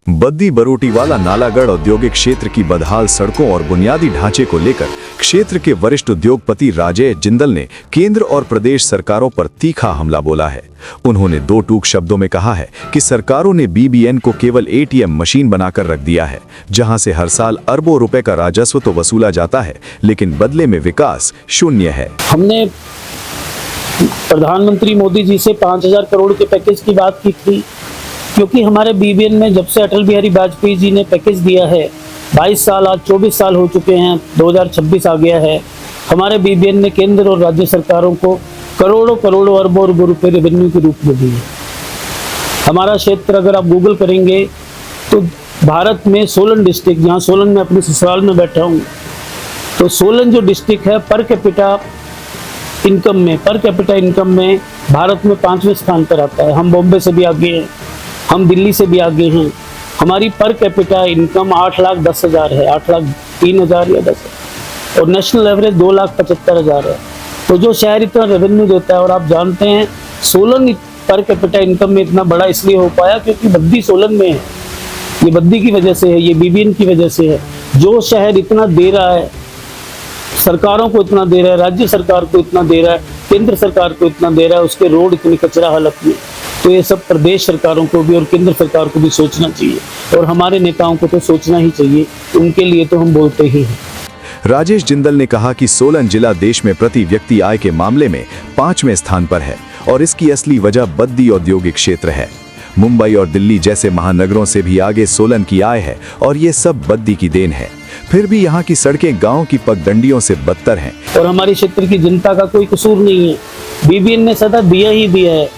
बद्दी बरोटीवाला नालागढ़ औद्योगिक क्षेत्र की बदहाल सड़कों और बुनियादी ढांचे को लेकर क्षेत्र के वरिष्ठ उद्योगपति राजेश जिंदल ने केंद्र और प्रदेश सरकारों पर तीखा हमला बोला है। उन्होंने दो टूक शब्दों में कहा है कि सरकारों ने बीबीएन को केवल एटीएम मशीन बनाकर रख दिया है, जहां से हर साल अरबों रुपए का राजस्व तो वसूला जाता है, लेकिन बदले में विकास शून्य है। हमने प्रधानमंत्री मोदी जी से 5,000 करोड़ के पैकेज की बात की थी, क्योंकि हमारे बीबीएन में जब से अटल बिहारी वाजपेयी जी ने पैकेज दिया है, 22 साल आज 24 साल हो चुके हैं, 2026 आ गया है। हमारे बीबीएन ने केंद्र और राज्य सरकारों को करोड़ों करोड़ों अरबों रुपए रेवेन्यू के रूप में दिए। हमारा क्षेत्र अगर आप गूगल करेंगे तो भारत में सोलन डिस्ट्रिक्ट, जहाँ सोलन में अपने ससुराल में बैठा हूँ, तो सोलन जो डिस्ट्रिक्ट है पर कैपिटा इनकम में भारत में 5वें स्थान पर आता है। हम बॉम्बे से भी आगे हैं, हम दिल्ली से भी आगे हैं। हमारी पर कैपिटा इनकम 8,10,000 है, 8,03,000 या 10, और नेशनल एवरेज 2,75,000 है। तो जो शहर इतना रेवेन्यू देता है, और आप जानते हैं सोलन पर कैपिटा इनकम में इतना बड़ा इसलिए हो पाया क्योंकि बद्दी सोलन में है। ये बद्दी की वजह से है, ये बीबीएन की वजह से है। जो शहर इतना दे रहा है, सरकारों को इतना दे रहा है, राज्य सरकार को इतना दे रहा है, केंद्र सरकार को इतना दे रहा है, उसके रोड इतनी कचरा हालत में, तो ये सब प्रदेश सरकारों को भी और केंद्र सरकार को भी सोचना चाहिए, और हमारे नेताओं को तो सोचना ही चाहिए। उनके लिए तो हम बोलते ही हैं। राजेश जिंदल ने कहा कि सोलन जिला देश में प्रति व्यक्ति आय के मामले में 5वें स्थान पर है, और इसकी असली वजह बद्दी औद्योगिक क्षेत्र है। मुंबई और दिल्ली जैसे महानगरों से भी आगे सोलन की आय है, और ये सब बद्दी की देन है। फिर भी यहाँ की सड़कें गांव की पगडंडियों से बदतर हैं। और हमारे क्षेत्र की जनता का कोई कसूर नहीं है, बीबीएन ने सदा दिया ही दिया है।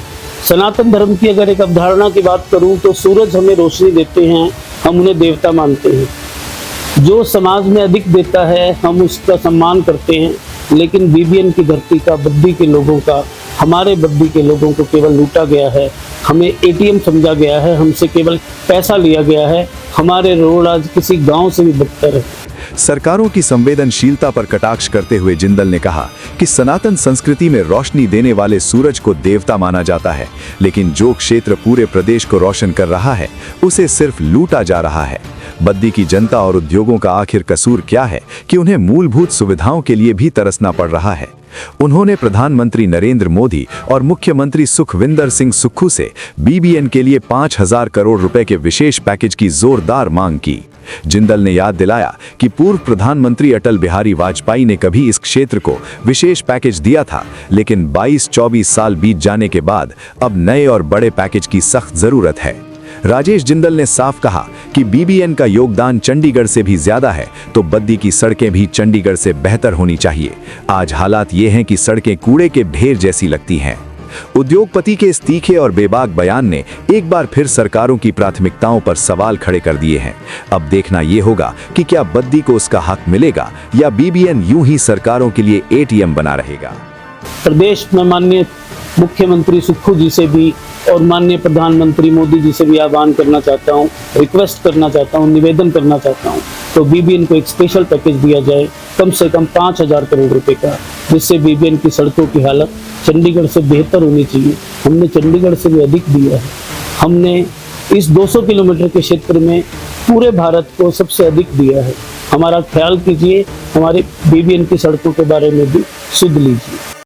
सनातन धर्म की अगर एक अवधारणा की बात करूं तो सूरज हमें रोशनी देते हैं, हम उन्हें देवता मानते हैं। जो समाज में अधिक देता है हम उसका सम्मान करते हैं, लेकिन बीबीएन की धरती का, बद्दी के लोगों का, हमारे बद्दी के लोगों को केवल लूटा गया है। हमें एटीएम समझा गया है, हमसे केवल पैसा लिया गया है। हमारे रोड आज किसी गांव से भी बदतर है। सरकारों की संवेदनशीलता पर कटाक्ष करते हुए जिंदल ने कहा कि सनातन संस्कृति में रोशनी देने वाले सूरज को देवता माना जाता है, लेकिन जो क्षेत्र पूरे प्रदेश को रोशन कर रहा है उसे सिर्फ लूटा जा रहा है। बद्दी की जनता और उद्योगों का आखिर कसूर क्या है कि उन्हें मूलभूत सुविधाओं के लिए भी तरसना पड़ रहा है। उन्होंने प्रधानमंत्री नरेंद्र मोदी और मुख्यमंत्री सुखविंदर सिंह सुक्खू से बीबीएन के लिए 5,000 करोड़ रुपए के विशेष पैकेज की जोरदार मांग की। जिंदल ने याद दिलाया कि पूर्व प्रधानमंत्री अटल बिहारी वाजपेयी ने कभी इस क्षेत्र को विशेष पैकेज दिया था, लेकिन 22-24 साल बीत जाने के बाद अब नए और बड़े पैकेज की सख्त जरूरत है। राजेश जिंदल ने साफ कहा कि बीबीएन का योगदान चंडीगढ़ से भी ज्यादा है, तो बद्दी की सड़कें भी चंडीगढ़ से बेहतर होनी चाहिए। आज हालात ये हैं कि सड़कें कूड़े के ढेर जैसी लगती हैं। उद्योगपति के इस तीखे और बेबाक बयान ने एक बार फिर सरकारों की प्राथमिकताओं पर सवाल खड़े कर दिए हैं। अब देखना यह होगा कि क्या बद्दी को उसका हक मिलेगा या बीबीएन यूं ही सरकारों के लिए एटीएम बना रहेगा। प्रदेश में माननीय मुख्यमंत्री सुक्खू जी से भी और माननीय प्रधानमंत्री मोदी जी से भी आह्वान करना चाहता हूँ, रिक्वेस्ट करना चाहता हूँ, निवेदन करना चाहता हूँ, तो बीबीएन को एक स्पेशल पैकेज दिया जाए, कम से कम 5,000 करोड़ रुपए का, जिससे बीबीएन की सड़कों की हालत चंडीगढ़ से बेहतर होनी चाहिए। हमने चंडीगढ़ से भी अधिक दिया है। हमने इस 200 किलोमीटर के क्षेत्र में पूरे भारत को सबसे अधिक दिया है। हमारा ख्याल कीजिए, हमारे बीबीएन की सड़कों के बारे में भी सुध लीजिए।